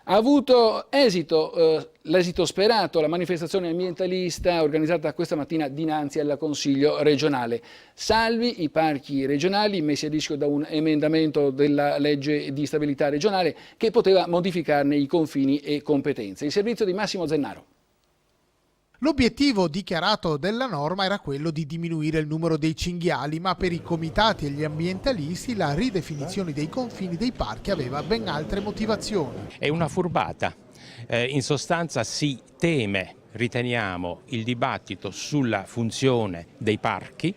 Ha avuto esito, l'esito sperato, la manifestazione ambientalista organizzata questa mattina dinanzi al Consiglio regionale. Salvi i parchi regionali messi a rischio da un emendamento della legge di stabilità regionale che poteva modificarne i confini e competenze. Il servizio di Massimo Zennaro. L'obiettivo dichiarato della norma era quello di diminuire il numero dei cinghiali, ma per i comitati e gli ambientalisti la ridefinizione dei confini dei parchi aveva ben altre motivazioni. È una furbata. In sostanza si teme, riteniamo, il dibattito sulla funzione dei parchi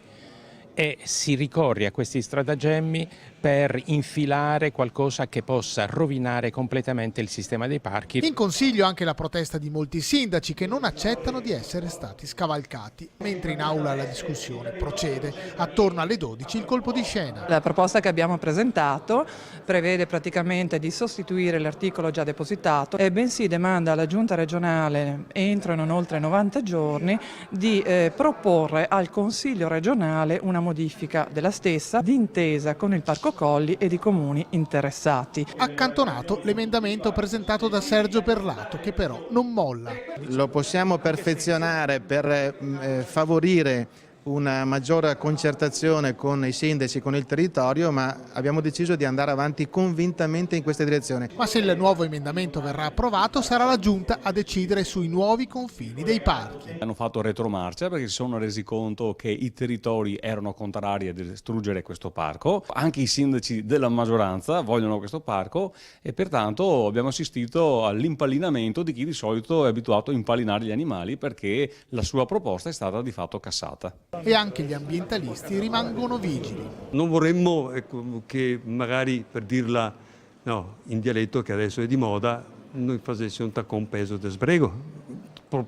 e si ricorre a questi stratagemmi per infilare qualcosa che possa rovinare completamente il sistema dei parchi. In Consiglio anche la protesta di molti sindaci che non accettano di essere stati scavalcati, mentre in aula la discussione procede. Attorno alle 12 il colpo di scena. La proposta che abbiamo presentato prevede praticamente di sostituire l'articolo già depositato e bensì demanda alla Giunta regionale entro e non oltre 90 giorni di proporre al Consiglio regionale una modifica della stessa d'intesa con il Parco Colli e di comuni interessati. Accantonato l'emendamento presentato da Sergio Perlato che però non molla. Lo possiamo perfezionare per favorire una maggiore concertazione con i sindaci, con il territorio, ma abbiamo deciso di andare avanti convintamente in questa direzione. Ma se il nuovo emendamento verrà approvato sarà la Giunta a decidere sui nuovi confini dei parchi. Hanno fatto retromarcia perché si sono resi conto che i territori erano contrari a distruggere questo parco, anche i sindaci della maggioranza vogliono questo parco e pertanto abbiamo assistito all'impallinamento di chi di solito è abituato a impalinare gli animali perché la sua proposta è stata di fatto cassata. E anche gli ambientalisti rimangono vigili. Non vorremmo che magari, per dirla in dialetto che adesso è di moda, noi facessimo un taccon peso de sbrego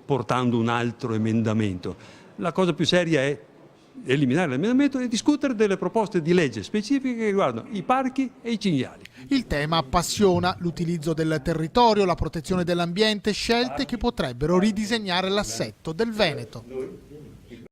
portando un altro emendamento. La cosa più seria è eliminare l'emendamento e discutere delle proposte di legge specifiche che riguardano i parchi e i cinghiali. Il tema appassiona l'utilizzo del territorio, la protezione dell'ambiente, scelte che potrebbero ridisegnare l'assetto del Veneto.